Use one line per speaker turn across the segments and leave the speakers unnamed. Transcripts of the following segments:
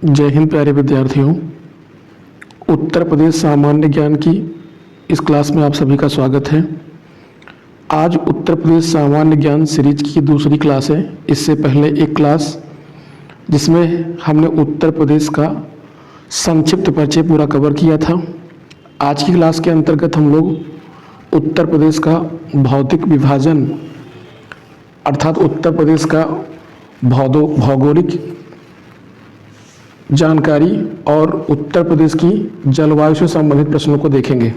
जय हिंद प्यारे विद्यार्थियों। उत्तर प्रदेश सामान्य ज्ञान की इस क्लास में आप सभी का स्वागत है। आज उत्तर प्रदेश सामान्य ज्ञान सीरीज की दूसरी क्लास है। इससे पहले एक क्लास जिसमें हमने उत्तर प्रदेश का संक्षिप्त परिचय पूरा कवर किया था। आज की क्लास के अंतर्गत हम लोग उत्तर प्रदेश का भौतिक विभाजन अर्थात उत्तर प्रदेश का भौगोलिक जानकारी और उत्तर प्रदेश की जलवायु से संबंधित प्रश्नों को देखेंगे।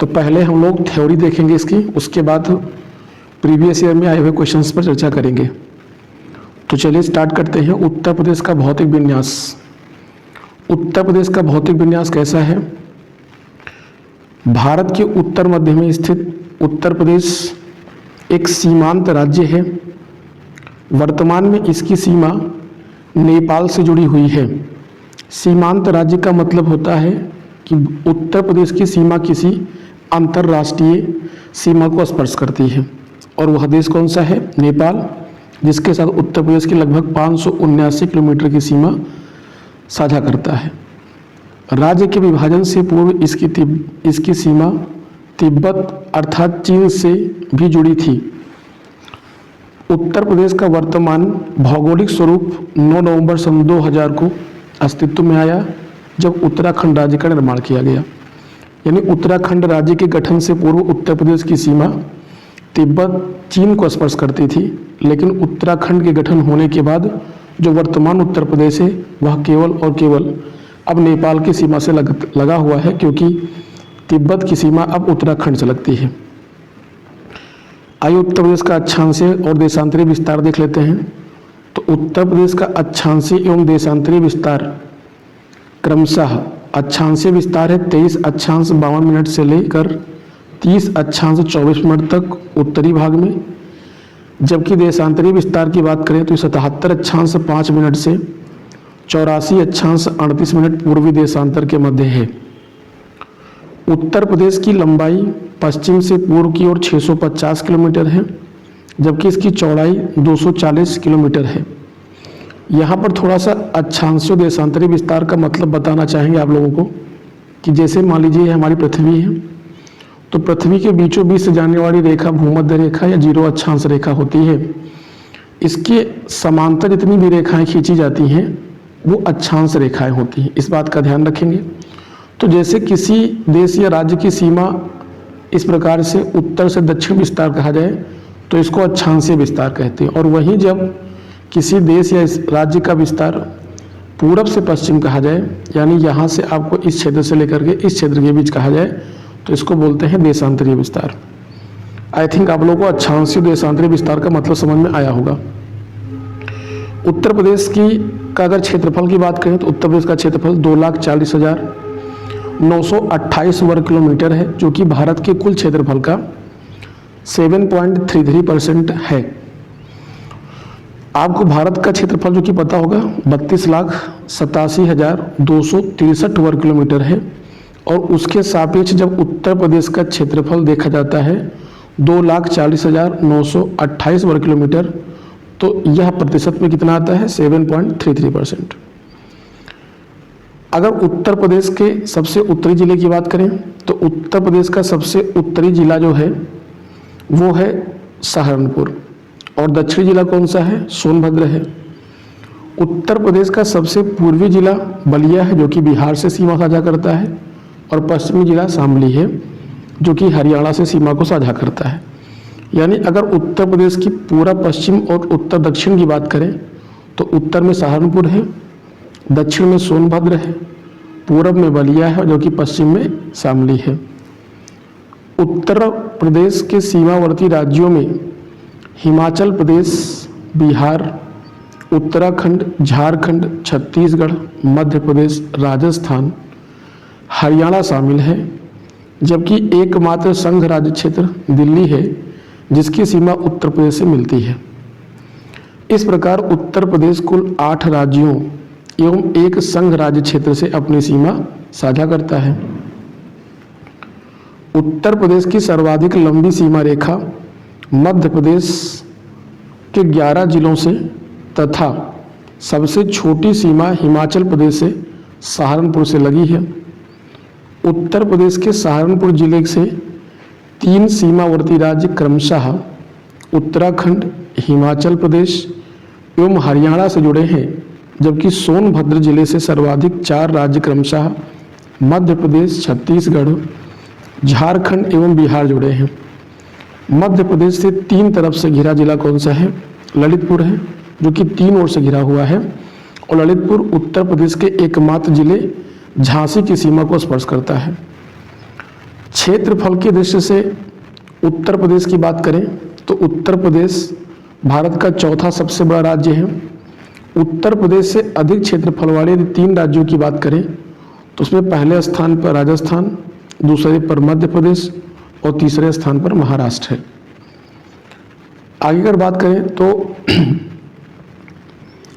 तो पहले हम लोग थ्योरी देखेंगे इसकी, उसके बाद प्रीवियस ईयर में आए हुए क्वेश्चंस पर चर्चा करेंगे। तो चलिए स्टार्ट करते हैं। उत्तर प्रदेश का भौतिक विन्यास। उत्तर प्रदेश का भौतिक विन्यास कैसा है? भारत के उत्तर मध्य में स्थित उत्तर प्रदेश एक सीमांत राज्य है। वर्तमान में इसकी सीमा नेपाल से जुड़ी हुई है। सीमांत राज्य का मतलब होता है कि उत्तर प्रदेश की सीमा किसी अंतर्राष्ट्रीय सीमा को स्पर्श करती है। और वह देश कौन सा है? नेपाल, जिसके साथ उत्तर प्रदेश की लगभग 579 किलोमीटर की सीमा साझा करता है। राज्य के विभाजन से पूर्व इसकी सीमा तिब्बत अर्थात चीन से भी जुड़ी थी। उत्तर प्रदेश का वर्तमान भौगोलिक स्वरूप 9 नवंबर सन 2000 को अस्तित्व में आया, जब उत्तराखंड राज्य का निर्माण किया गया। यानी उत्तराखंड राज्य के गठन से पूर्व उत्तर प्रदेश की सीमा तिब्बत चीन को स्पर्श करती थी, लेकिन उत्तराखंड के गठन होने के बाद जो वर्तमान उत्तर प्रदेश है वह केवल और केवल अब नेपाल की सीमा से लगा हुआ है, क्योंकि तिब्बत की सीमा अब उत्तराखंड से लगती है। आइए उत्तर प्रदेश का अक्षांशीय और देशांतरीय विस्तार देख लेते हैं। तो उत्तर प्रदेश का अक्षांशीय एवं देशांतरीय विस्तार क्रमशः अक्षांशीय विस्तार है 23 अक्षांश 52 मिनट से लेकर 30 अक्षांश 24 मिनट तक उत्तरी भाग में, जबकि देशांतरीय विस्तार की बात करें तो 77 अक्षांश 5 मिनट से 84 अक्षांश 38 मिनट पूर्वी देशांतर के मध्य है। उत्तर प्रदेश की लंबाई पश्चिम से पूर्व की ओर 650 किलोमीटर है, जबकि इसकी चौड़ाई 240 किलोमीटर है। यहाँ पर थोड़ा सा अक्षांशीय देशांतरीय विस्तार का मतलब बताना चाहेंगे आप लोगों को कि जैसे मान लीजिए हमारी पृथ्वी है, तो पृथ्वी के बीचों बीच से जाने वाली रेखा भूमध्य रेखा या जीरो अक्षांश रेखा होती है। इसके समांतर जितनी भी रेखाएं खींची जाती हैं वो अक्षांश रेखाएं होती हैं। इस बात का ध्यान रखेंगे। तो जैसे किसी देश या राज्य की सीमा इस प्रकार से उत्तर से दक्षिण विस्तार कहा जाए तो इसको अक्षांशीय विस्तार कहते हैं। और वहीं जब किसी देश या इस राज्य का विस्तार पूरब से पश्चिम कहा जाए, यानी यहाँ से आपको इस क्षेत्र से लेकर के इस क्षेत्र के बीच कहा जाए, तो इसको बोलते हैं देशांतरीय विस्तार। आई थिंक आप लोगों को अक्षांशीय देशांतरीय विस्तार का मतलब समझ में आया होगा। उत्तर प्रदेश का अगर क्षेत्रफल की बात करें तो उत्तर प्रदेश का क्षेत्रफल 2,40,928 वर्ग किलोमीटर है, जो कि भारत के कुल क्षेत्रफल का 7.33% है। आपको भारत का क्षेत्रफल जो कि पता होगा 32,87,263 वर्ग किलोमीटर है, और उसके सापेक्ष जब उत्तर प्रदेश का क्षेत्रफल देखा जाता है 2,40,928 वर्ग किलोमीटर, तो यह प्रतिशत में कितना आता है? 7.33%। अगर उत्तर प्रदेश के सबसे उत्तरी जिले की बात करें तो उत्तर प्रदेश का सबसे उत्तरी जिला जो है वो है सहारनपुर, और दक्षिणी जिला कौन सा है? सोनभद्र है। उत्तर प्रदेश का सबसे पूर्वी जिला बलिया है, जो कि बिहार से सीमा साझा करता है, और पश्चिमी जिला शामली है, जो कि हरियाणा से सीमा को साझा करता है। यानी अगर उत्तर प्रदेश की पूरा पश्चिम और उत्तर दक्षिण की बात करें तो उत्तर में सहारनपुर है, दक्षिण में सोनभद्र है, पूरब में बलिया है, जो कि पश्चिम में शामली है। उत्तर प्रदेश के सीमावर्ती राज्यों में हिमाचल प्रदेश, बिहार, उत्तराखंड, झारखंड, छत्तीसगढ़, मध्य प्रदेश, राजस्थान, हरियाणा शामिल है, जबकि एकमात्र संघ राज्य क्षेत्र दिल्ली है, जिसकी सीमा उत्तर प्रदेश से मिलती है। इस प्रकार उत्तर प्रदेश कुल 8 राज्यों एवं एक संघ राज्य क्षेत्र से अपनी सीमा साझा करता है। उत्तर प्रदेश की सर्वाधिक लंबी सीमा रेखा मध्य प्रदेश के 11 जिलों से तथा सबसे छोटी सीमा हिमाचल प्रदेश से सहारनपुर से लगी है। उत्तर प्रदेश के सहारनपुर जिले से 3 सीमावर्ती राज्य क्रमशः उत्तराखंड, हिमाचल प्रदेश एवं हरियाणा से जुड़े हैं, जबकि सोनभद्र जिले से सर्वाधिक 4 राज्य क्रमशः मध्य प्रदेश, छत्तीसगढ़, झारखंड एवं बिहार जुड़े हैं। मध्य प्रदेश से 3 तरफ से घिरा जिला कौन सा है? ललितपुर है, जो कि 3 ओर से घिरा हुआ है, और ललितपुर उत्तर प्रदेश के एकमात्र जिले झांसी की सीमा को स्पर्श करता है। क्षेत्रफल की दृष्टि से उत्तर प्रदेश की बात करें तो उत्तर प्रदेश भारत का चौथा सबसे बड़ा राज्य है। उत्तर प्रदेश से अधिक क्षेत्रफल वाले 3 राज्यों की बात करें तो उसमें पहले स्थान पर राजस्थान, दूसरे पर मध्य प्रदेश और तीसरे स्थान पर महाराष्ट्र है। आगे अगर बात करें तो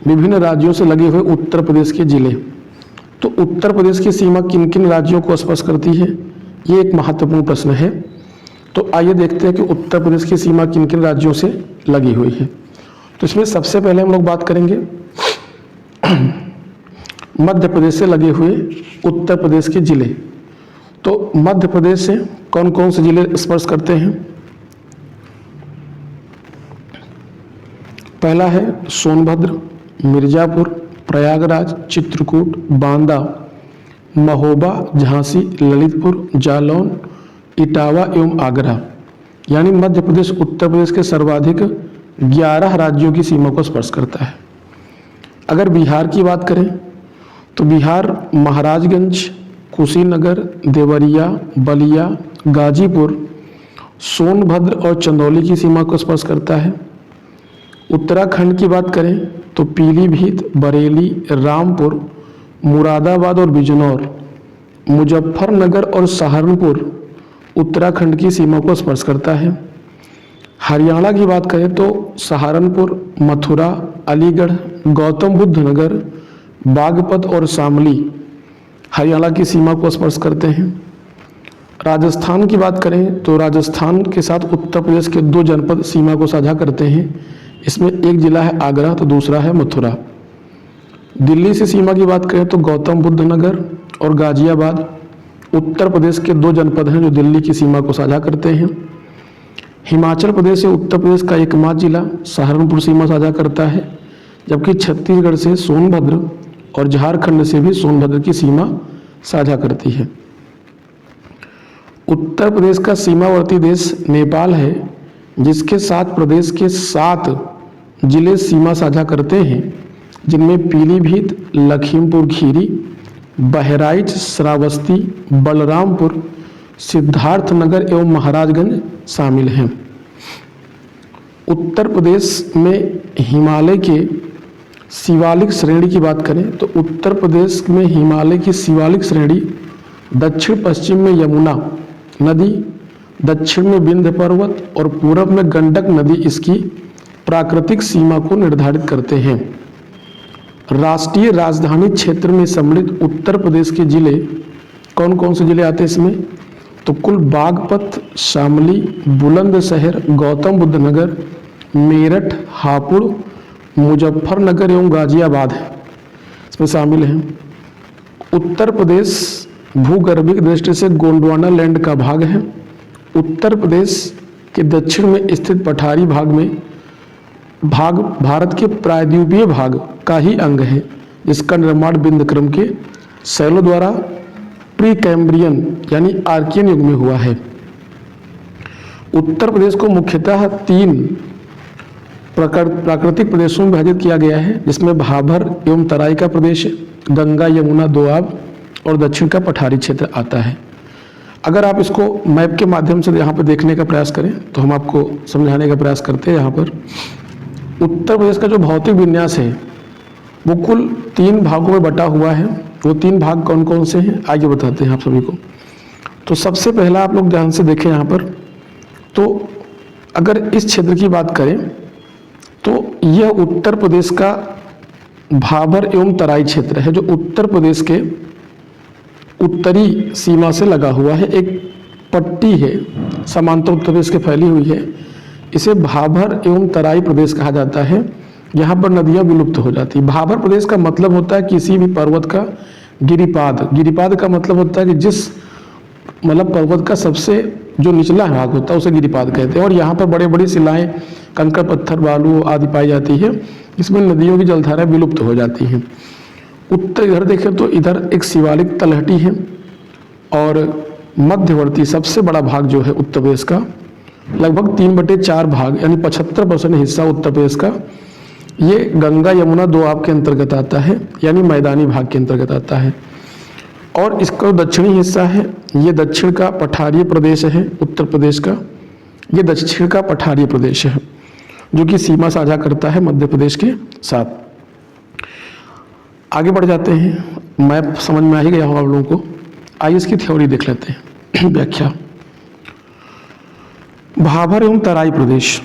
विभिन्न राज्यों से लगे हुए उत्तर प्रदेश के जिले, तो उत्तर प्रदेश की सीमा किन किन राज्यों को स्पर्श करती है, ये एक महत्वपूर्ण प्रश्न है। तो आइए देखते हैं कि उत्तर प्रदेश की सीमा किन किन राज्यों से लगी हुई है। तो इसमें सबसे पहले हम लोग बात करेंगे मध्य प्रदेश से लगे हुए उत्तर प्रदेश के जिले। तो मध्य प्रदेश से कौन कौन से जिले स्पर्श करते हैं? पहला है सोनभद्र, मिर्जापुर, प्रयागराज, चित्रकूट, बांदा, महोबा, झांसी, ललितपुर, जालौन, इटावा एवं आगरा। यानी मध्य प्रदेश उत्तर प्रदेश के सर्वाधिक 11 राज्यों की सीमा को स्पर्श करता है। अगर बिहार की बात करें तो बिहार महाराजगंज, कुशीनगर, देवरिया, बलिया, गाजीपुर, सोनभद्र और चंदौली की सीमा को स्पर्श करता है। उत्तराखंड की बात करें तो पीलीभीत, बरेली, रामपुर, मुरादाबाद और बिजनौर, मुजफ्फरनगर और सहारनपुर उत्तराखंड की सीमा को स्पर्श करता है। हरियाणा की बात करें तो सहारनपुर, मथुरा, अलीगढ़, गौतम बुद्ध नगर, बागपत और शामली हरियाणा की सीमा को स्पर्श करते हैं। राजस्थान की बात करें तो राजस्थान के साथ उत्तर प्रदेश के 2 जनपद सीमा को साझा करते हैं। इसमें एक जिला है आगरा तो दूसरा है मथुरा। दिल्ली से सीमा की बात करें तो गौतम बुद्ध नगर और गाजियाबाद उत्तर प्रदेश के 2 जनपद हैं जो दिल्ली की सीमा को साझा करते हैं। हिमाचल प्रदेश से उत्तर प्रदेश का एकमात्र जिला सहारनपुर सीमा साझा करता है, जबकि छत्तीसगढ़ से सोनभद्र और झारखंड से भी सोनभद्र की सीमा साझा करती है। उत्तर प्रदेश का सीमावर्ती देश नेपाल है, जिसके साथ प्रदेश के 7 जिले सीमा साझा करते हैं, जिनमें पीलीभीत, लखीमपुर खीरी, बहराइच, श्रावस्ती, बलरामपुर, सिद्धार्थनगर एवं महाराजगंज शामिल हैं। उत्तर प्रदेश में हिमालय के शिवालिक श्रेणी की बात करें तो उत्तर प्रदेश में हिमालय की शिवालिक श्रेणी दक्षिण पश्चिम में यमुना नदी, दक्षिण में विंध्य पर्वत और पूर्व में गंडक नदी इसकी प्राकृतिक सीमा को निर्धारित करते हैं। राष्ट्रीय राजधानी क्षेत्र में सम्मिलित उत्तर प्रदेश के जिले कौन कौन से जिले आते हैं इसमें? तो कुल बागपत, शामली, बुलंदशहर, गौतम बुद्ध नगर, मेरठ, हापुड़, मुजफ्फरनगर एवं गाजियाबाद है इसमें शामिल हैं। उत्तर प्रदेश भूगर्भिक दृष्टि से गोंडवाना लैंड का भाग है। उत्तर प्रदेश के दक्षिण में स्थित पठारी भाग भारत के प्रायद्वीपीय भाग का ही अंग है, जिसका निर्माण बिंदक्रम के शैलों द्वारा प्री कैम्ब्रियन यानी आर्कियन युग में हुआ है। उत्तर प्रदेश को मुख्यतः 3 प्राकृतिक प्रदेशों में विभाजित किया गया है, जिसमें भाबर एवं तराई का प्रदेश, गंगा यमुना दोआब और दक्षिण का पठारी क्षेत्र आता है। अगर आप इसको मैप के माध्यम से यहाँ पर देखने का प्रयास करें तो हम आपको समझाने का प्रयास करते हैं। यहाँ पर उत्तर प्रदेश का जो भौतिक विन्यास है वो कुल 3 भागों में बटा हुआ है। वो 3 भाग कौन कौन से हैं आगे बताते हैं आप सभी को। तो सबसे पहला आप लोग ध्यान से देखें यहाँ पर, तो अगर इस क्षेत्र की बात करें तो यह उत्तर प्रदेश का भाबर एवं तराई क्षेत्र है, जो उत्तर प्रदेश के उत्तरी सीमा से लगा हुआ है। एक पट्टी है समांतर उत्तर प्रदेश के फैली हुई है, इसे भाबर एवं तराई प्रदेश कहा जाता है। यहाँ पर नदियाँ विलुप्त हो जाती है। भाबर प्रदेश का मतलब होता है किसी भी पर्वत का गिरिपाद। गिरिपाद का मतलब होता है कि जिस मतलब पर्वत का सबसे जो निचला भाग होता है उसे गिरिपाद कहते हैं। और यहाँ पर बड़े बड़ी शिलाएं, कंकड़, पत्थर, बालू आदि पाई जाती है। इसमें नदियों की जलधारा विलुप्त हो जाती हैं। उत्तर इधर देखें तो इधर एक शिवालिक तलहटी है और मध्यवर्ती सबसे बड़ा भाग जो है उत्तर प्रदेश का, लगभग 3/4 भाग यानी 75% हिस्सा उत्तर प्रदेश का, ये गंगा यमुना दोआब के अंतर्गत आता है, यानी मैदानी भाग के अंतर्गत आता है। और इसका दक्षिणी हिस्सा है, ये दक्षिण का पठारीय प्रदेश है उत्तर प्रदेश का। ये दक्षिण का पठारीय प्रदेश है जो कि सीमा साझा करता है मध्य प्रदेश के साथ। आगे बढ़ जाते हैं। मैप समझ में आ ही गया होगा आप लोगों को। आइए इसकी थ्योरी देख लेते हैं। व्याख्या। भाबर एवं तराई प्रदेश।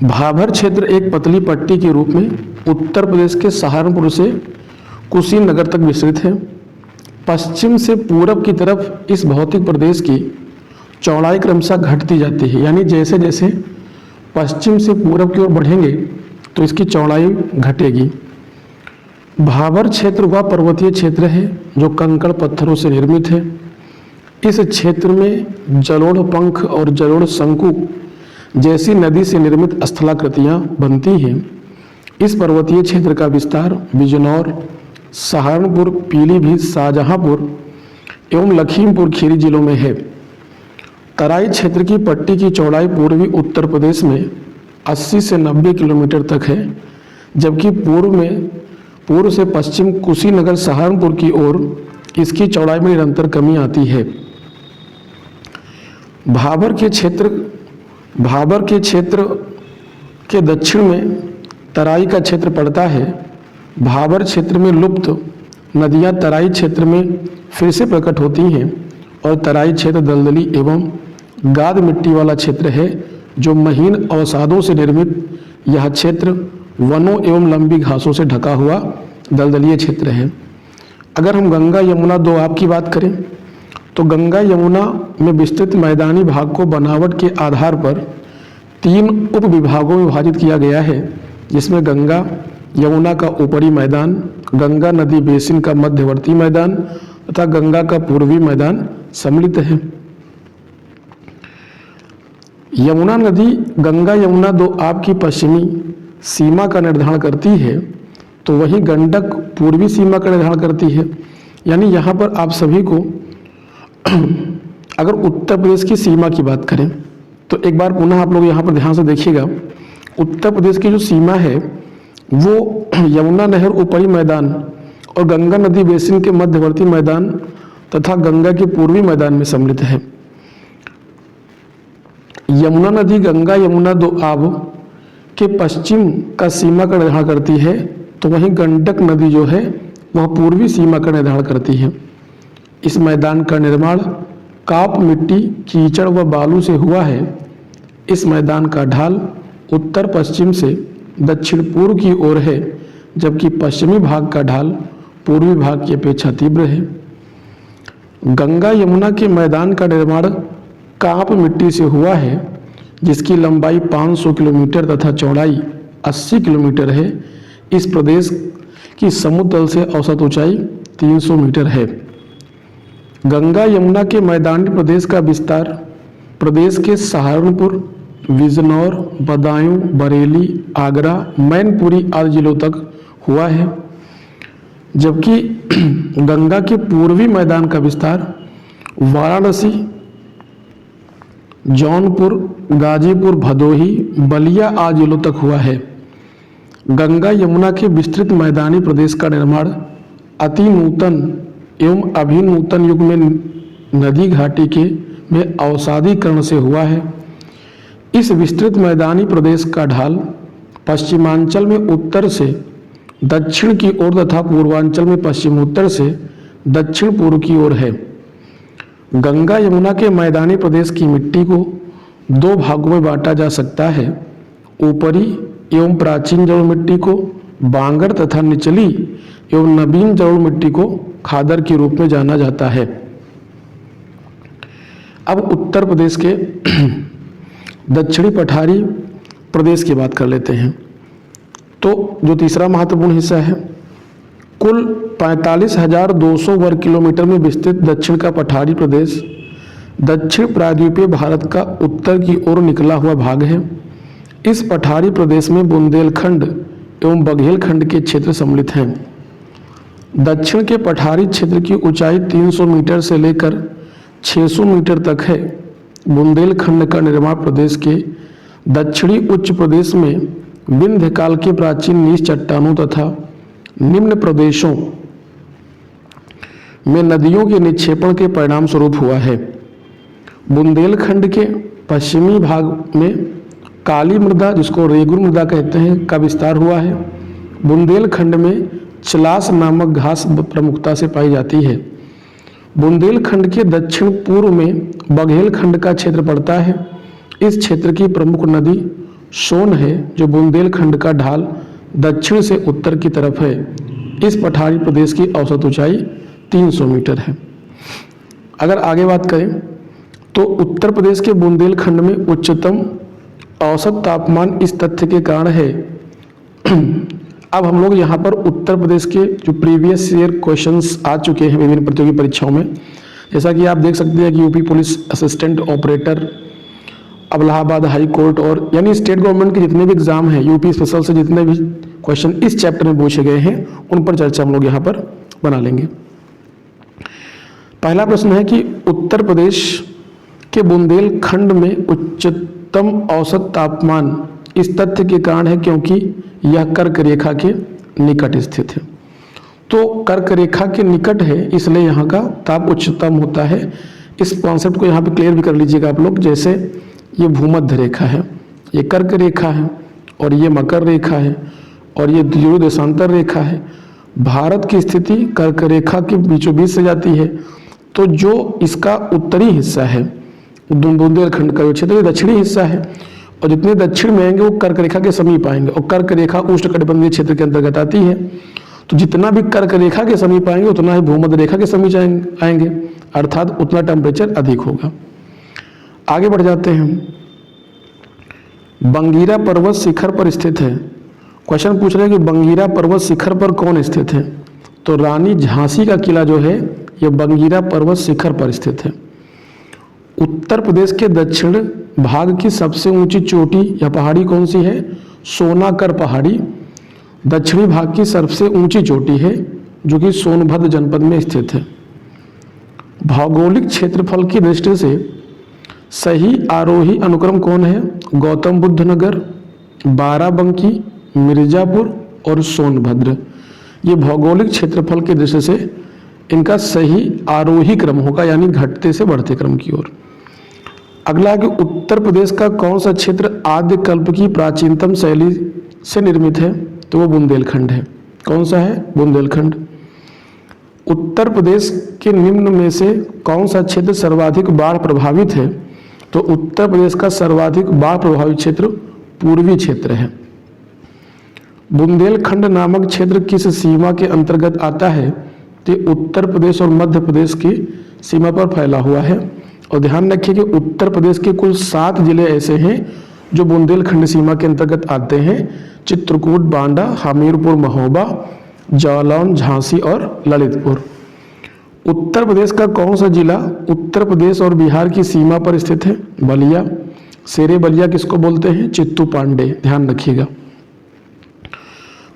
भाबर क्षेत्र एक पतली पट्टी के रूप में उत्तर प्रदेश के सहारनपुर से कुशीनगर तक विस्तृत है। पश्चिम से पूरब की तरफ इस भौतिक प्रदेश की चौड़ाई क्रमशः घटती जाती है, यानी जैसे जैसे पश्चिम से पूरब की ओर बढ़ेंगे तो इसकी चौड़ाई घटेगी। भाबर क्षेत्र वह पर्वतीय क्षेत्र है जो कंकड़ पत्थरों से निर्मित है। इस क्षेत्र में जलोढ़ पंख और जलोढ़ शंकु जैसी नदी से निर्मित स्थलाकृतियाँ बनती हैं। इस पर्वतीय क्षेत्र का विस्तार बिजनौर, सहारनपुर, पीलीभीत, शाहजहांपुर एवं लखीमपुर खीरी जिलों में है। तराई क्षेत्र की पट्टी की चौड़ाई पूर्वी उत्तर प्रदेश में 80 से 90 किलोमीटर तक है, जबकि पूर्व से पश्चिम कुशीनगर सहारनपुर की ओर इसकी चौड़ाई में निरंतर कमी आती है। भाबर के क्षेत्र के दक्षिण में तराई का क्षेत्र पड़ता है। भाबर क्षेत्र में लुप्त नदियां तराई क्षेत्र में फिर से प्रकट होती हैं और तराई क्षेत्र दलदली एवं गाद मिट्टी वाला क्षेत्र है। जो महीन अवसादों से निर्मित यह क्षेत्र वनों एवं लंबी घासों से ढका हुआ दलदलीय क्षेत्र है। अगर हम गंगा यमुना दोआब की बात करें तो गंगा यमुना में विस्तृत मैदानी भाग को बनावट के आधार पर 3 उप विभागों में विभाजित किया गया है, जिसमें गंगा यमुना का ऊपरी मैदान, गंगा नदी बेसिन का मध्यवर्ती मैदान तथा गंगा का पूर्वी मैदान सम्मिलित है। यमुना नदी गंगा यमुना दोआब की पश्चिमी सीमा का निर्धारण करती है, तो वहीं गंडक पूर्वी सीमा का निर्धारण करती है। यानी यहाँ पर आप सभी को अगर उत्तर प्रदेश की सीमा की बात करें तो एक बार पुनः आप लोग यहाँ पर ध्यान से देखिएगा। उत्तर प्रदेश की जो सीमा है वो यमुना नहर ऊपरी मैदान और गंगा नदी बेसिन के मध्यवर्ती मैदान तथा गंगा के पूर्वी मैदान में सम्मिलित है। यमुना नदी गंगा यमुना दोआब के पश्चिम का सीमा का निर्धारण करती है, तो वहीं गंडक नदी जो है वह पूर्वी सीमा का निर्धारण करती है। इस मैदान का निर्माण काप मिट्टी, कीचड़ व बालू से हुआ है। इस मैदान का ढाल उत्तर पश्चिम से दक्षिण पूर्व की ओर है, जबकि पश्चिमी भाग का ढाल पूर्वी भाग की अपेक्षा तीव्र है। गंगा यमुना के मैदान का निर्माण काप मिट्टी से हुआ है, जिसकी लंबाई 500 किलोमीटर तथा चौड़ाई 80 किलोमीटर है। इस प्रदेश की समुद्र तल से औसत ऊंचाई 300 मीटर है। गंगा यमुना के मैदानी प्रदेश का विस्तार प्रदेश के सहारनपुर, बिजनौर, बदायूं, बरेली, आगरा, मैनपुरी आदि जिलों तक हुआ है, जबकि गंगा के पूर्वी मैदान का विस्तार वाराणसी, जौनपुर, गाजीपुर, भदोही, बलिया आदि जिलों तक हुआ है। गंगा यमुना के विस्तृत मैदानी प्रदेश का निर्माण अति नूतन एवं अभिनूतन युग में नदी घाटी के में अवसादीकरण से हुआ है। इस विस्तृत मैदानी प्रदेश का ढाल पश्चिमांचल में उत्तर से दक्षिण की ओर तथा पूर्वांचल में पश्चिमोत्तर से दक्षिण पूर्व की ओर है। गंगा यमुना के मैदानी प्रदेश की मिट्टी को 2 भागों में बांटा जा सकता है। ऊपरी एवं प्राचीन जलोढ़ मिट्टी को बांगर तथा निचली एवं नवीन जलोढ़ मिट्टी को खादर के रूप में जाना जाता है। अब उत्तर प्रदेश के दक्षिणी पठारी प्रदेश की बात कर लेते हैं। तो जो तीसरा महत्वपूर्ण हिस्सा है, कुल 45,200 वर्ग किलोमीटर में विस्तृत दक्षिण का पठारी प्रदेश दक्षिण प्रायद्वीपीय भारत का उत्तर की ओर निकला हुआ भाग है। इस पठारी प्रदेश में बुंदेलखंड एवं बघेलखंड के क्षेत्र सम्मिलित हैं। दक्षिण के पठारी क्षेत्र की ऊंचाई 300 मीटर से लेकर 600 मीटर तक है। बुंदेलखंड का निर्माण प्रदेश के दक्षिणी उच्च प्रदेश में विंध्य काल के प्राचीन नीच चट्टानों तथा निम्न प्रदेशों में नदियों के निक्षेपण के परिणाम स्वरूप हुआ है। बुंदेलखंड के पश्चिमी भाग में काली मृदा, जिसको रेगुर मृदा कहते हैं, का विस्तार हुआ है। बुंदेलखंड में चलास नामक घास प्रमुखता से पाई जाती है। बुंदेलखंड के दक्षिण पूर्व में बघेलखंड का क्षेत्र पड़ता है। इस क्षेत्र की प्रमुख नदी सोन है, जो बुंदेलखंड का ढाल दक्षिण से उत्तर की तरफ है। इस पठारी प्रदेश की औसत ऊंचाई 300 मीटर है। अगर आगे बात करें तो उत्तर प्रदेश के बुंदेलखंड में उच्चतम औसत तापमान इस तथ्य के कारण है। अब हम लोग यहाँ पर उत्तर प्रदेश के जो प्रीवियस ईयर क्वेश्चंस आ चुके हैं विभिन्न प्रतियोगी परीक्षाओं में, जैसा कि आप देख सकते हैं कि UP police assistant operator, Allahabad high court और यानी स्टेट गवर्नमेंट के जितने भी एग्जाम हैं, यूपी स्पेशल से जितने भी क्वेश्चन इस चैप्टर में पूछे गए हैं, उन पर चर्चा हम लोग यहाँ पर बना लेंगे। पहला प्रश्न है कि उत्तर प्रदेश के बुंदेलखंड में उच्चतम औसत तापमान इस तथ्य के कारण है क्योंकि यह कर्क रेखा के निकट स्थित है। तो कर्क रेखा के निकट है, इसलिए यहाँ का ताप उच्चतम होता है। इस कॉन्सेप्ट को यहाँ पे क्लियर भी कर लीजिएगा आप लोग। जैसे ये भूमध्य रेखा है, ये कर्क रेखा है और ये मकर रेखा है और ये ध्रुव देशांतर रेखा है। भारत की स्थिति कर्क रेखा के बीचों बीच से जाती है। तो जो इसका उत्तरी हिस्सा है, बुंदेलखंड का जो क्षेत्र दक्षिणी हिस्सा है, और जितने दक्षिण में आएंगे वो कर्क रेखा के समीप आएंगे, और कर्क रेखा उष्णकटिबंधीय क्षेत्र के अंतर्गत आती है। तो जितना भी कर्क रेखा के समीप आएंगे उतना ही भूमध्य रेखा के समीप आएंगे, अर्थात उतना टेम्परेचर अधिक होगा। आगे बढ़ जाते हैं। बंगीरा पर्वत शिखर पर स्थित है। क्वेश्चन पूछ रहे हैं कि बंगीरा पर्वत शिखर पर कौन स्थित है? तो रानी झांसी का किला जो है ये बंगीरा पर्वत शिखर पर स्थित है। उत्तर प्रदेश के दक्षिण भाग की सबसे ऊंची चोटी या पहाड़ी कौन सी है? सोनाकर पहाड़ी दक्षिणी भाग की सबसे ऊंची चोटी है, जो कि सोनभद्र जनपद में स्थित है। भौगोलिक क्षेत्रफल की दृष्टि से सही आरोही अनुक्रम कौन है? गौतम बुद्ध नगर, बाराबंकी, मिर्जापुर और सोनभद्र। ये भौगोलिक क्षेत्रफल की दृष्टि से इनका सही आरोही क्रम होगा, यानी घटते से बढ़ते क्रम की ओर। अगला कि उत्तर प्रदेश का कौन सा क्षेत्र आद्य कल्प की प्राचीनतम शैली से निर्मित है? तो वो बुंदेलखंड है। कौन सा है? बुंदेलखंड। उत्तर प्रदेश के निम्न में से कौन सा क्षेत्र सर्वाधिक बाढ़ प्रभावित है? तो उत्तर प्रदेश का सर्वाधिक बाढ़ प्रभावित क्षेत्र पूर्वी क्षेत्र है। बुंदेलखंड नामक क्षेत्र किस सीमा के अंतर्गत आता है? तो उत्तर प्रदेश और मध्य प्रदेश की सीमा पर फैला हुआ है। और ध्यान रखिए कि उत्तर प्रदेश के कुल 7 जिले ऐसे हैं जो बुंदेलखंड सीमा के अंतर्गत आते हैं: चित्रकूट, बांदा, हमीरपुर, महोबा, जालौन, झांसी और ललितपुर। उत्तर प्रदेश का कौन सा जिला उत्तर प्रदेश और बिहार की सीमा पर स्थित है? बलिया। शेरे बलिया किसको बोलते हैं? चित्तू पांडे, ध्यान रखिएगा।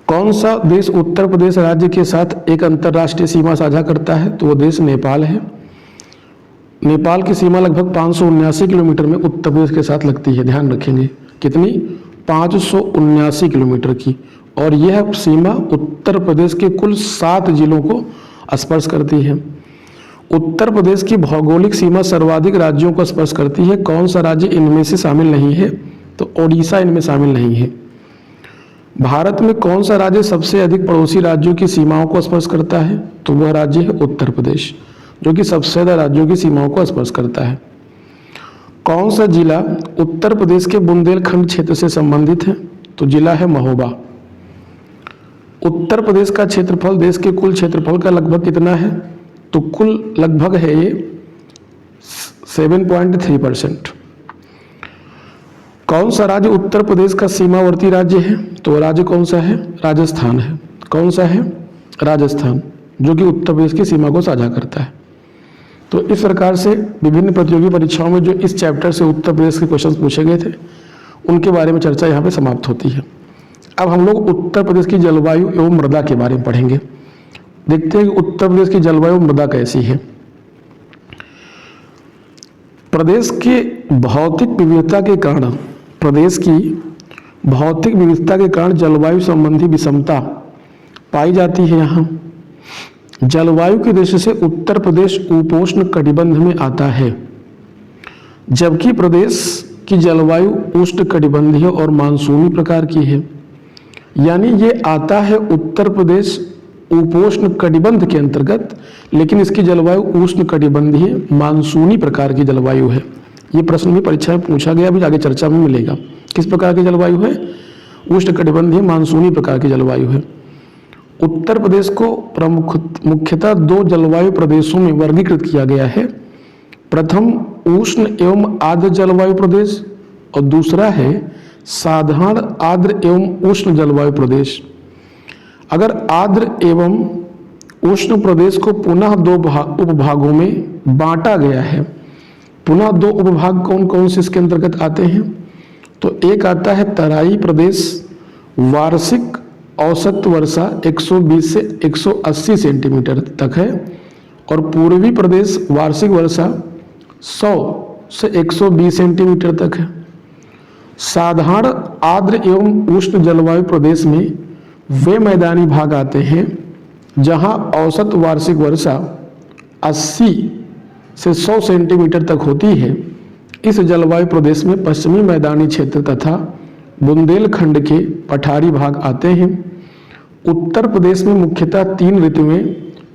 कौन सा देश उत्तर प्रदेश राज्य के साथ एक अंतर्राष्ट्रीय सीमा साझा करता है? तो वो देश नेपाल है। नेपाल की सीमा लगभग 579 किलोमीटर में उत्तर प्रदेश के साथ लगती है, ध्यान रखेंगे। कितनी? 579 किलोमीटर की। और यह सीमा उत्तर प्रदेश के कुल 7 जिलों को स्पर्श करती है। उत्तर प्रदेश की भौगोलिक सीमा सर्वाधिक राज्यों को स्पर्श करती है। कौन सा राज्य इनमें से शामिल नहीं है? तो ओडिशा इनमें शामिल नहीं है। भारत में कौन सा राज्य सबसे अधिक पड़ोसी राज्यों की सीमाओं को स्पर्श करता है? तो वह राज्य है उत्तर प्रदेश, जो कि सबसे ज़्यादा राज्यों की सीमाओं को स्पर्श करता है। कौन सा जिला उत्तर प्रदेश के बुंदेलखंड क्षेत्र से संबंधित है? तो जिला है महोबा। उत्तर प्रदेश का क्षेत्रफल देश के कुल क्षेत्रफल का लगभग कितना है? तो कुल लगभग है ये 7.3%। कौन सा राज्य उत्तर प्रदेश का सीमावर्ती राज्य है? तो राज्य कौन सा है? राजस्थान है। कौन सा है? राजस्थान, जो कि उत्तर प्रदेश की सीमा को साझा करता है। तो इस प्रकार से विभिन्न प्रतियोगी परीक्षाओं में जो इस चैप्टर से उत्तर प्रदेश के क्वेश्चन पूछे गए थे उनके बारे में चर्चा यहाँ पे समाप्त होती है। अब हम लोग उत्तर प्रदेश की जलवायु एवं मृदा के बारे में पढ़ेंगे। देखते हैं कि उत्तर प्रदेश की जलवायु मृदा कैसी है। प्रदेश के भौतिक विविधता के कारण जलवायु संबंधी विषमता पाई जाती है। यहाँ जलवायु की दृष्टि से उत्तर प्रदेश उपोष्ण कटिबंध में आता है, जबकि प्रदेश की जलवायु उष्ण कटिबंधीय और मानसूनी प्रकार की है। यानी ये आता है उत्तर प्रदेश उपोष्ण कटिबंध के अंतर्गत, लेकिन इसकी जलवायु उष्ण कटिबंधीय मानसूनी प्रकार की जलवायु है। ये प्रश्न भी परीक्षा में पूछा गया, अभी आगे चर्चा में मिलेगा। किस प्रकार की जलवायु है? उष्ण कटिबंधीय मानसूनी प्रकार की जलवायु है। उत्तर प्रदेश को मुख्यतः दो जलवायु प्रदेशों में वर्गीकृत किया गया है। प्रथम उष्ण एवं आर्द्र जलवायु प्रदेश और दूसरा है साधारण आर्द्र एवं उष्ण जलवायु प्रदेश। अगर आर्द्र एवं उष्ण प्रदेश को पुनः दो उपभागों में बांटा गया है। पुनः दो उपभाग कौन कौन से इसके अंतर्गत आते हैं? तो एक आता है तराई प्रदेश, वार्षिक औसत वर्षा 120 से 180 सेंटीमीटर तक है, और पूर्वी प्रदेश वार्षिक वर्षा 100 से 120 सेंटीमीटर तक है। साधारण आर्द्र एवं उष्ण जलवायु प्रदेश में वे मैदानी भाग आते हैं जहां औसत वार्षिक वर्षा 80 से 100 सेंटीमीटर तक होती है। इस जलवायु प्रदेश में पश्चिमी मैदानी क्षेत्र तथा बुंदेलखंड के पठारी भाग आते हैं। उत्तर प्रदेश में मुख्यतः 3 ऋतुएं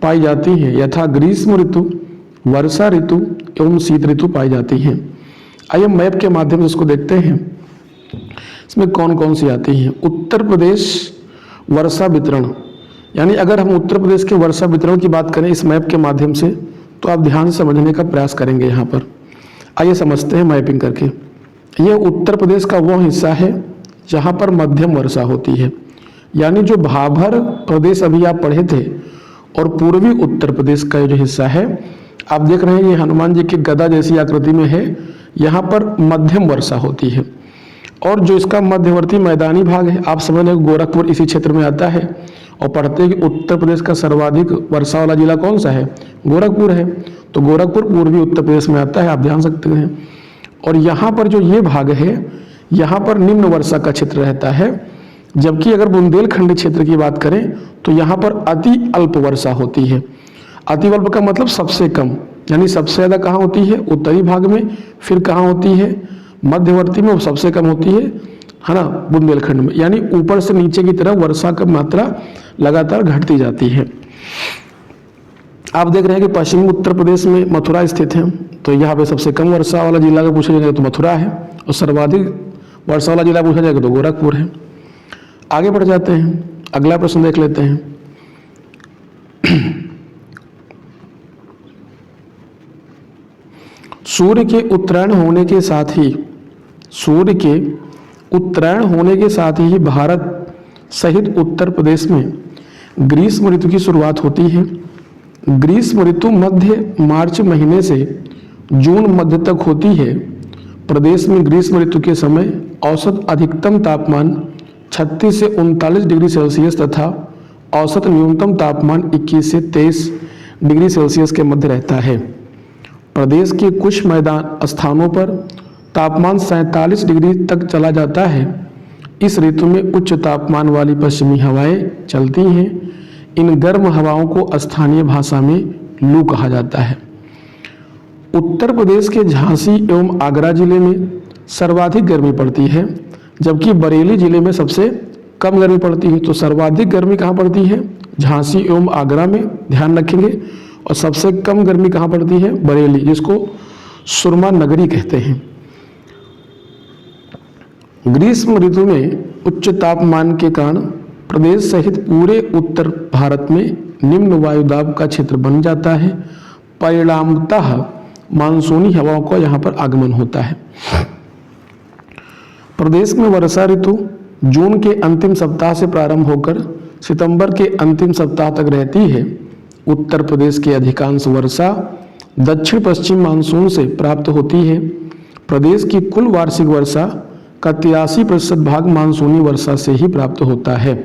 पाई जाती हैं, यथा ग्रीष्म ऋतु, वर्षा ऋतु एवं शीत ऋतु पाई जाती हैं। आइए मैप के माध्यम से इसको देखते हैं, इसमें कौन कौन सी आती हैं। उत्तर प्रदेश वर्षा वितरण, यानी अगर हम उत्तर प्रदेश के वर्षा वितरण की बात करें इस मैप के माध्यम से, तो आप ध्यान से समझने का प्रयास करेंगे। यहाँ पर आइए समझते हैं मैपिंग करके। यह उत्तर प्रदेश का वो हिस्सा है जहाँ पर मध्यम वर्षा होती है, यानी जो भाभर प्रदेश अभी आप पढ़े थे और पूर्वी उत्तर प्रदेश का जो हिस्सा है आप देख रहे हैं, ये हनुमान जी की गदा जैसी आकृति में है। यहाँ पर मध्यम वर्षा होती है। और जो इसका मध्यवर्ती मैदानी भाग है, आप समझ रहे गोरखपुर इसी क्षेत्र में आता है, और पढ़ते हैं कि उत्तर प्रदेश का सर्वाधिक वर्षा वाला जिला कौन सा है? गोरखपुर है। तो गोरखपुर पूर्वी उत्तर प्रदेश में आता है, आप ध्यान सकते हैं। और यहाँ पर जो ये भाग है, यहाँ पर निम्न वर्षा का क्षेत्र रहता है, जबकि अगर बुंदेलखंड क्षेत्र की बात करें तो यहाँ पर अति अल्प वर्षा होती है। अति अल्प का मतलब सबसे कम, यानी सबसे ज़्यादा कहाँ होती है? उत्तरी भाग में, फिर कहाँ होती है? मध्यवर्ती में, सबसे कम होती है ना, बुंदेलखंड में। यानी ऊपर से नीचे की तरफ वर्षा की मात्रा लगातार घटती जाती है। आप देख रहे हैं कि पश्चिमी उत्तर प्रदेश में मथुरा स्थित है, तो यहाँ पे सबसे कम वर्षा वाला जिला अगर पूछा जाएगा तो मथुरा है, और सर्वाधिक वर्षा वाला जिला पूछा जाएगा तो गोरखपुर है। आगे बढ़ जाते हैं, अगला प्रश्न देख लेते हैं। सूर्य के उत्तरायण होने के साथ ही भारत सहित उत्तर प्रदेश में ग्रीष्म ऋतु की शुरुआत होती है। ग्रीष्म ऋतु मध्य मार्च महीने से जून मध्य तक होती है। प्रदेश में ग्रीष्म ऋतु के समय औसत अधिकतम तापमान 36 से 39 डिग्री सेल्सियस तथा औसत न्यूनतम तापमान 21 से 23 डिग्री सेल्सियस के मध्य रहता है। प्रदेश के कुछ मैदान स्थानों पर तापमान 47 डिग्री तक चला जाता है। इस ऋतु में उच्च तापमान वाली पश्चिमी हवाएं चलती हैं। इन गर्म हवाओं को स्थानीय भाषा में लू कहा जाता है। उत्तर प्रदेश के झांसी एवं आगरा जिले में सर्वाधिक गर्मी पड़ती है, जबकि बरेली जिले में सबसे कम गर्मी पड़ती है। तो सर्वाधिक गर्मी कहाँ पड़ती है? झांसी एवं आगरा में, ध्यान रखेंगे। और सबसे कम गर्मी कहाँ पड़ती है? बरेली, जिसको सुरमा नगरी कहते हैं। ग्रीष्म ऋतु में उच्च तापमान के कारण प्रदेश सहित पूरे उत्तर भारत में निम्न वायुदाब का क्षेत्र बन जाता है। परिणामतः मानसूनी हवाओं का यहाँ पर आगमन होता है। प्रदेश में वर्षा ऋतु जून के अंतिम सप्ताह से प्रारंभ होकर सितंबर के अंतिम सप्ताह तक रहती है। उत्तर प्रदेश की अधिकांश वर्षा दक्षिण पश्चिम मानसून से प्राप्त होती है। प्रदेश की कुल वार्षिक वर्षा का 83% भाग मानसूनी वर्षा से ही प्राप्त होता है।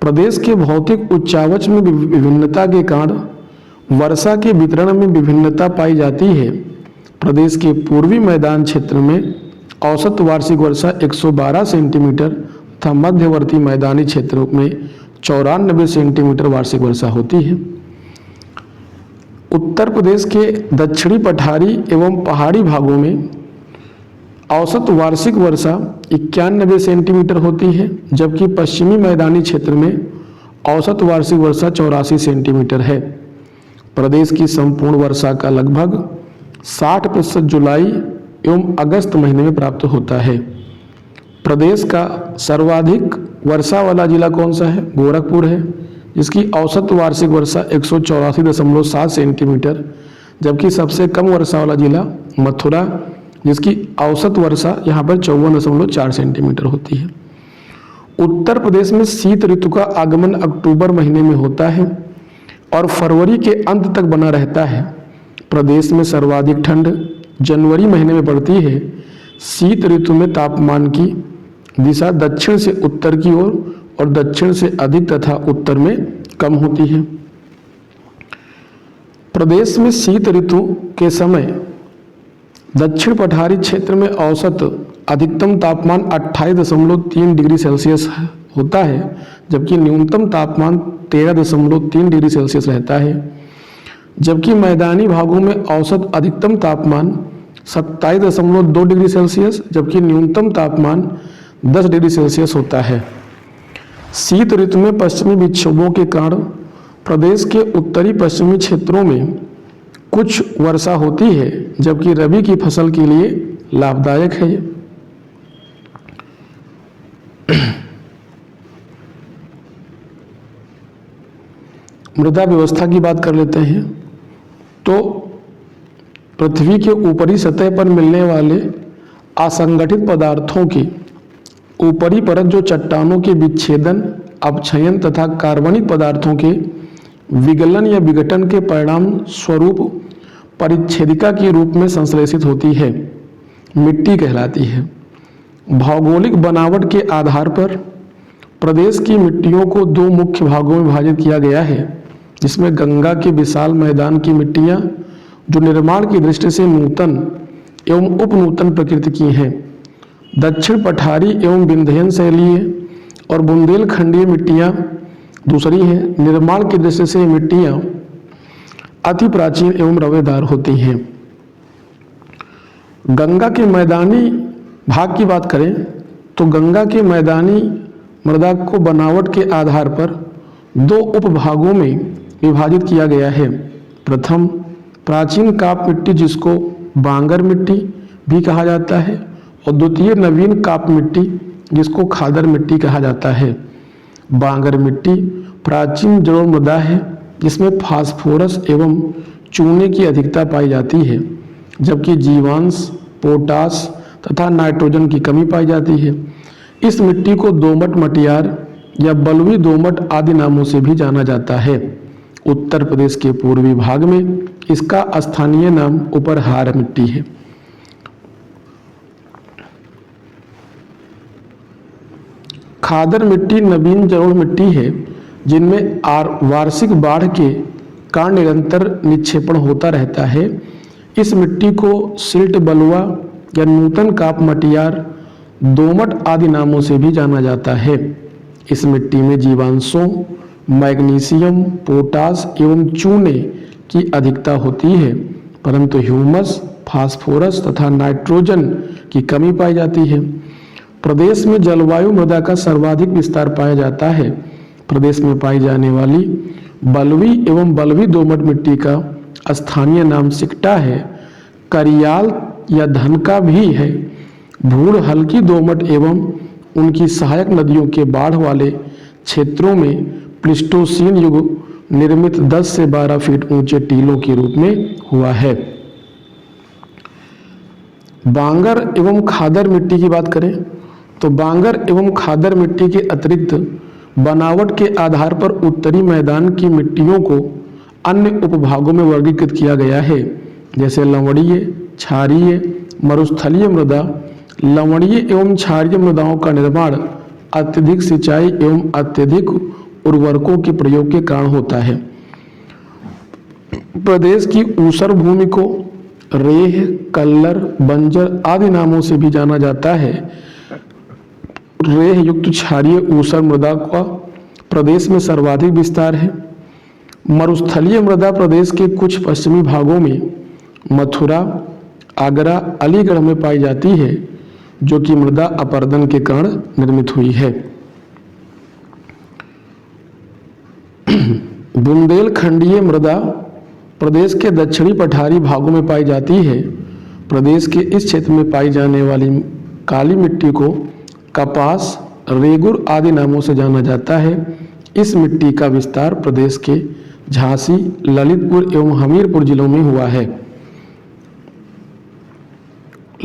प्रदेश के भौतिक उच्चावच में विभिन्नता के कारण वर्षा के वितरण में विभिन्नता पाई जाती है। प्रदेश के पूर्वी मैदान क्षेत्र में औसत वार्षिक वर्षा 112 सेंटीमीटर तथा मध्यवर्ती मैदानी क्षेत्रों में 94 सेंटीमीटर वार्षिक वर्षा होती है। उत्तर प्रदेश के दक्षिणी पठारी एवं पहाड़ी भागों में औसत वार्षिक वर्षा 91 सेंटीमीटर होती है, जबकि पश्चिमी मैदानी क्षेत्र में औसत वार्षिक वर्षा 84 सेंटीमीटर है। प्रदेश की संपूर्ण वर्षा का लगभग 60% जुलाई एवं अगस्त महीने में प्राप्त होता है। प्रदेश का सर्वाधिक वर्षा वाला जिला कौन सा है? गोरखपुर है, जिसकी औसत वार्षिक वर्षा 184.7 सेंटीमीटर, जबकि सबसे कम वर्षा वाला जिला मथुरा, जिसकी औसत वर्षा यहाँ पर 54.4 सेंटीमीटर होती है। उत्तर प्रदेश में शीत ऋतु का आगमन अक्टूबर महीने में होता है और फरवरी के अंत तक बना रहता है। प्रदेश में सर्वाधिक ठंड जनवरी महीने में पड़ती है। शीत ऋतु में तापमान की दिशा दक्षिण से उत्तर की ओर और दक्षिण से अधिक तथा उत्तर में कम होती है। प्रदेश में शीत ऋतु के समय दक्षिण पठारी क्षेत्र में औसत अधिकतम तापमान 28.3 डिग्री सेल्सियस होता है, जबकि न्यूनतम तापमान 13.3 डिग्री सेल्सियस रहता है। जबकि मैदानी भागों में औसत अधिकतम तापमान 27.2 डिग्री सेल्सियस, जबकि न्यूनतम तापमान 10 डिग्री सेल्सियस होता है। शीत ऋतु में पश्चिमी विक्षोभों के कारण प्रदेश के उत्तरी पश्चिमी क्षेत्रों में कुछ वर्षा होती है, जबकि रबी की फसल के लिए लाभदायक है। मृदा व्यवस्था की बात कर लेते हैं तो पृथ्वी के ऊपरी सतह पर मिलने वाले असंगठित पदार्थों की ऊपरी परत जो चट्टानों के विच्छेदन, अपक्षयन तथा कार्बनिक पदार्थों के विगलन या विघटन के परिणाम स्वरूप परिच्छेदिका के रूप में संश्लेषित होती है, मिट्टी कहलाती है। भौगोलिक बनावट के आधार पर प्रदेश की मिट्टियों को दो मुख्य भागों में विभाजित किया गया है, जिसमें गंगा के विशाल मैदान की मिट्टियाँ जो निर्माण की दृष्टि से नूतन एवं उपनूतन प्रकृति की हैं, दक्षिण पठारी एवं विंध्यन शैलीय और बुंदेलखंडीय मिट्टियाँ दूसरी हैं। निर्माण की दृष्टि से मिट्टियाँ अति प्राचीन एवं रवेदार होती हैं। गंगा के मैदानी भाग की बात करें तो गंगा के मैदानी मृदा को बनावट के आधार पर दो उपभागों में विभाजित किया गया है। प्रथम प्राचीन काप मिट्टी, जिसको बांगर मिट्टी भी कहा जाता है, और द्वितीय नवीन काप मिट्टी, जिसको खादर मिट्टी कहा जाता है। बांगर मिट्टी प्राचीन जलोढ़ मृदा है, जिसमें फास्फोरस एवं चूने की अधिकता पाई जाती है, जबकि जीवांश, पोटास तथा नाइट्रोजन की कमी पाई जाती है। इस मिट्टी को दोमट मटियार या बलुई दोमट आदि नामों से भी जाना जाता है। उत्तर प्रदेश के पूर्वी भाग में इसका स्थानीय नाम उपरहार मिट्टी है। खादर मिट्टी नवीन जलोढ़ मिट्टी है, जिनमें वार्षिक बाढ़ के कारण निरंतर निक्षेपण होता रहता है। इस मिट्टी को सिल्ट बलुआ या नूतन काप मटियार, दोमट आदि नामों से भी जाना जाता है। इस मिट्टी में जीवांशों, मैग्नीशियम, पोटास एवं चूने की अधिकता होती है, परंतु ह्यूमस, फास्फोरस तथा नाइट्रोजन की कमी पाई जाती है। प्रदेश में जलवायु मृदा का सर्वाधिक विस्तार पाया जाता है। प्रदेश में पाई जाने वाली बलुई एवं बलुई दोमट मिट्टी का स्थानीय नाम सिकटा है, करियाल या धनका भी है। भूड़ हल्की दोमट एवं उनकी सहायक नदियों के बाढ़ वाले क्षेत्रों में प्लिस्टोसीन युग निर्मित 10 से 12 फीट ऊंचे टीलों के रूप में हुआ है। बांगर एवं खादर मिट्टी की बात करें तो बांगर एवं खादर मिट्टी के अतिरिक्त बनावट के आधार पर उत्तरी मैदान की मिट्टियों को अन्य उपभागों में वर्गीकृत किया गया है, जैसे लवणीय, क्षारीय, मरुस्थलीय मृदा। लवणीय एवं क्षारीय मृदाओं का निर्माण अत्यधिक सिंचाई एवं अत्यधिक उर्वरकों के प्रयोग के कारण होता है। प्रदेश की ऊसर भूमि को रेह, कल्लर, बंजर आदि नामों से भी जाना जाता है। रेह युक्त क्षारीय ऊसर मृदा का प्रदेश में सर्वाधिक विस्तार है। मरुस्थलीय मृदा प्रदेश के कुछ पश्चिमी भागों में मथुरा, आगरा, अलीगढ़ में पाई जाती है, जो कि मृदा अपरदन के कारण निर्मित हुई है। बुंदेलखंडीय मृदा प्रदेश के दक्षिणी पठारी भागों में पाई जाती है। प्रदेश के इस क्षेत्र में पाई जाने वाली काली मिट्टी को कपास, रेगुर आदि नामों से जाना जाता है। इस मिट्टी का विस्तार प्रदेश के झांसी, ललितपुर एवं हमीरपुर जिलों में हुआ है।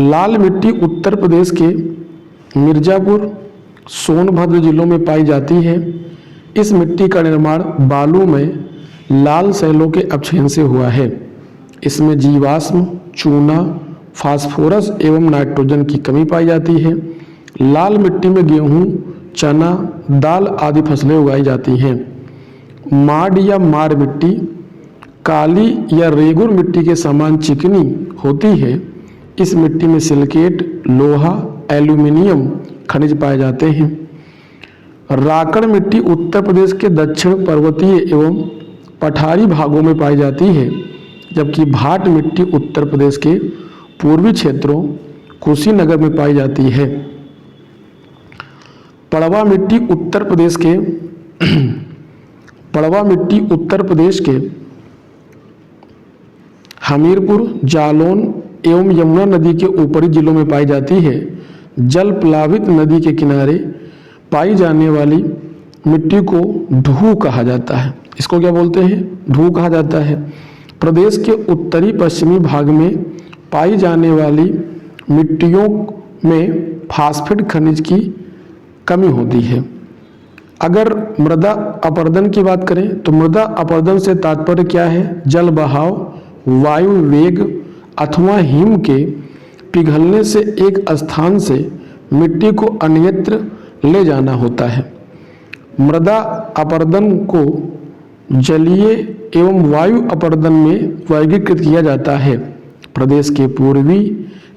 लाल मिट्टी उत्तर प्रदेश के मिर्जापुर, सोनभद्र जिलों में पाई जाती है। इस मिट्टी का निर्माण बालू में लाल शैलों के अपक्षयन से हुआ है। इसमें जीवाश्म, चूना, फास्फोरस एवं नाइट्रोजन की कमी पाई जाती है। लाल मिट्टी में गेहूं, चना, दाल आदि फसलें उगाई जाती हैं। माड या मार मिट्टी काली या रेगुर मिट्टी के समान चिकनी होती है। इस मिट्टी में सिलिकेट, लोहा, एल्यूमिनियम खनिज पाए जाते हैं। राकड़ मिट्टी उत्तर प्रदेश के दक्षिण पर्वतीय एवं पठारी भागों में पाई जाती है, जबकि भाट मिट्टी उत्तर प्रदेश के पूर्वी क्षेत्रों कुशीनगर में पाई जाती है। पड़वा मिट्टी उत्तर प्रदेश के हमीरपुर, जालौन एवं यमुना नदी के ऊपरी जिलों में पाई जाती है। जल प्लावित नदी के किनारे पाई जाने वाली मिट्टी को ढूह कहा जाता है। इसको क्या बोलते हैं? ढूह कहा जाता है। प्रदेश के उत्तरी पश्चिमी भाग में पाई जाने वाली मिट्टियों में फास्फेट खनिज की कमी होती है। अगर मृदा अपरदन की बात करें तो मृदा अपरदन से तात्पर्य क्या है? जल बहाव, वायु वेग अथवा हिम के पिघलने से एक स्थान से मिट्टी को अन्यत्र ले जाना होता है। मृदा अपरदन को जलीय एवं वायु अपरदन में वर्गीकृत किया जाता है। प्रदेश के पूर्वी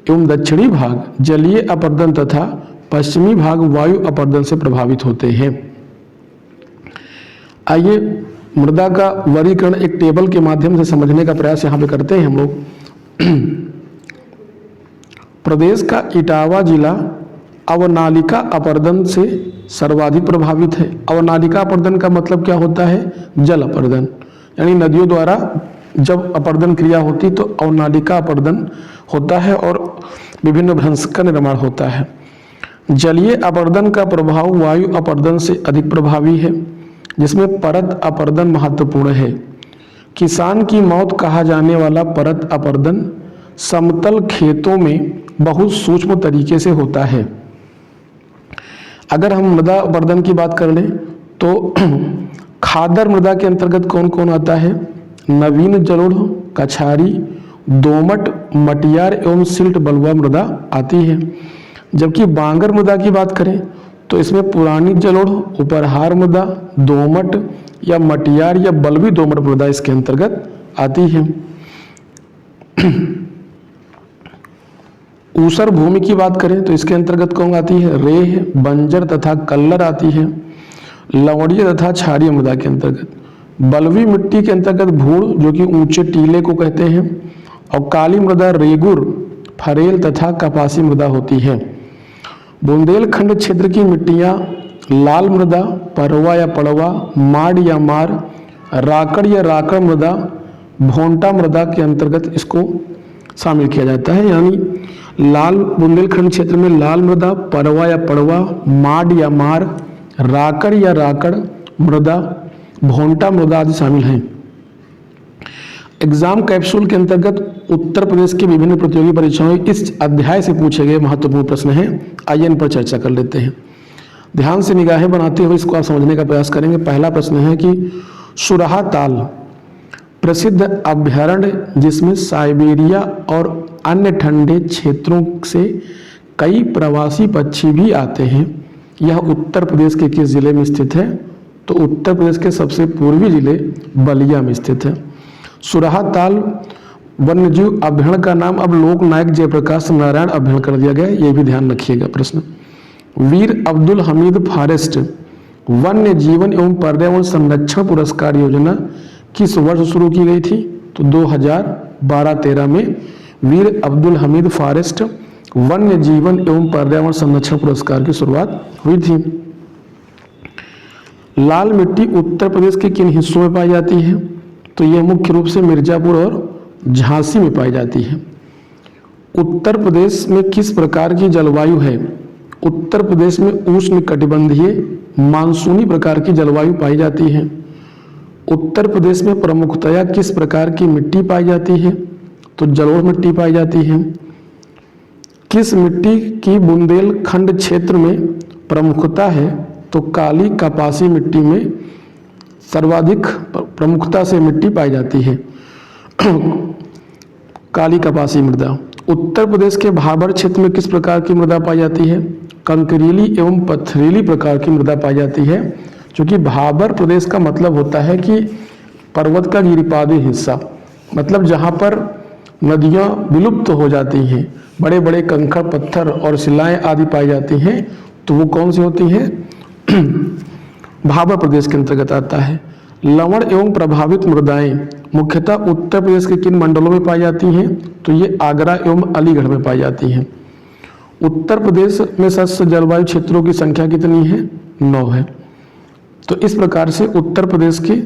एवं दक्षिणी भाग जलीय अपरदन तथा पश्चिमी भाग वायु अपरदन से प्रभावित होते हैं। आइए मृदा का वर्गीकरण एक टेबल के माध्यम से समझने का प्रयास यहाँ पे करते हैं हम लोग। प्रदेश का इटावा जिला अवनालिका अपरदन से सर्वाधिक प्रभावित है। अवनालिका अपरदन का मतलब क्या होता है? जल अपरदन, यानी नदियों द्वारा जब अपरदन क्रिया होती तो अवनालिका अपरदन होता है और विभिन्न भ्रंश का निर्माण होता है। जलीय अपरदन का प्रभाव वायु अपरदन से अधिक प्रभावी है, जिसमें परत अपरदन महत्वपूर्ण है। किसान की मौत कहा जाने वाला परत अपरदन समतल खेतों में बहुत सूक्ष्म तरीके से होता है। अगर हम मृदा अपरदन की बात कर लें तो खादर मृदा के अंतर्गत कौन कौन आता है? नवीन जलोढ़, कछारी, दोमट, मटियार एवं सिल्ट बलुआ मृदा आती है। जबकि बांगर मृदा की बात करें तो इसमें पुरानी जलोढ़, उपरहार मृदा, दोमट या मटियार या बलवी दोमट मृदा इसके अंतर्गत आती है। ऊसर भूमि की बात करें तो इसके अंतर्गत कौन आती है? रेह, बंजर तथा कल्लर आती है। लवणीय तथा क्षारीय मृदा के अंतर्गत बलवी मिट्टी के अंतर्गत भूड़, जो कि ऊंचे टीले को कहते हैं, और काली मृदा रेगुर, फरेल तथा कपासी मृदा होती है। बुंदेलखंड क्षेत्र की मिट्टियां लाल मृदा, परवा या पड़वा, माड या मार, राकड़ या राकड़ मृदा, भोंटा मृदा के अंतर्गत इसको शामिल किया जाता है। यानी लाल बुंदेलखंड क्षेत्र में लाल मृदा, परवा या पड़वा, माड या मार, राकड़ या राकड़ मृदा, भोंटा मृदा आदि शामिल हैं। एग्जाम कैप्सूल के अंतर्गत उत्तर प्रदेश की विभिन्न प्रतियोगी परीक्षाओं इस अध्याय से पूछे गए महत्वपूर्ण प्रश्न हैं। आइए इन पर चर्चा कर लेते हैं। ध्यान से निगाहें बनाते हुए इसको आप समझने का प्रयास करेंगे। पहला प्रश्न है कि सुराहा ताल प्रसिद्ध अभयारण्य जिसमें साइबेरिया और अन्य ठंडे क्षेत्रों से कई प्रवासी पक्षी भी आते हैं, यह उत्तर प्रदेश के किस जिले में स्थित है? तो उत्तर प्रदेश के सबसे पूर्वी जिले बलिया में स्थित है। सुराहा ताल वन्यजीव अभयारण्य का नाम अब लोकनायक जयप्रकाश नारायण अभयारण्य कर दिया गया है, ये भी ध्यान रखिएगा। प्रश्न, वीर अब्दुल हमीद फॉरेस्ट वन्य जीवन एवं पर्यावरण संरक्षण पुरस्कार योजना किस वर्ष शुरू की गई थी? तो 2012-13 में वीर अब्दुल हमीद फॉरेस्ट वन्य जीवन एवं पर्यावरण संरक्षण पुरस्कार की शुरुआत हुई थी। लाल मिट्टी उत्तर प्रदेश के किन हिस्सों में पाई जाती है? तो यह मुख्य रूप से मिर्जापुर और झांसी में पाई जाती है। उत्तर प्रदेश में किस प्रकार की जलवायु है? उत्तर प्रदेश में उष्ण कटिबंधीय मानसूनी प्रकार की जलवायु पाई जाती है। उत्तर प्रदेश में प्रमुखतया किस प्रकार की मिट्टी पाई जाती है? तो जलोढ़ मिट्टी पाई जाती है। किस मिट्टी की बुंदेलखंड क्षेत्र में प्रमुखता है? तो काली कपासी मिट्टी में सर्वाधिक प्रमुखता से मिट्टी पाई जाती है, काली कपासी मृदा। उत्तर प्रदेश के भाबर क्षेत्र में किस प्रकार की मृदा पाई जाती है? कंकरीली एवं पथरीली प्रकार की मृदा पाई जाती है। क्योंकि भाबर प्रदेश का मतलब होता है कि पर्वत का गिरिपादी हिस्सा, मतलब जहाँ पर नदियाँ विलुप्त हो जाती हैं, बड़े बड़े कंकड़ पत्थर और शिलाएं आदि पाई जाती हैं, तो वो कौन सी होती हैं? भाबर प्रदेश के अंतर्गत आता है। लवण एवं प्रभावित मृदाएं मुख्यतः उत्तर प्रदेश के किन मंडलों में पाई जाती हैं? तो ये आगरा एवं अलीगढ़ में पाई जाती हैं। उत्तर प्रदेश में सस्या जलवायु क्षेत्रों की संख्या कितनी है? 9 है। तो इस प्रकार से उत्तर प्रदेश के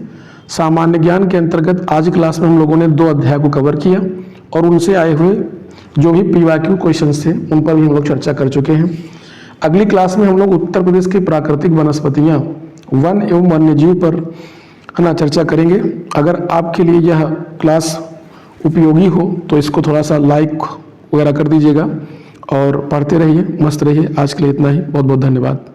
सामान्य ज्ञान के अंतर्गत आज क्लास में हम लोगों ने 2 अध्याय को कवर किया और उनसे आए हुए जो भी PYQ क्वेश्चंस थे उन पर भी हम लोग चर्चा कर चुके हैं। अगली क्लास में हम लोग उत्तर प्रदेश की प्राकृतिक वनस्पतियाँ, वन एवं वन्यजीव पर चर्चा करेंगे। अगर आपके लिए यह क्लास उपयोगी हो तो इसको थोड़ा सा लाइक वगैरह कर दीजिएगा और पढ़ते रहिए, मस्त रहिए। आज के लिए इतना ही। बहुत बहुत धन्यवाद।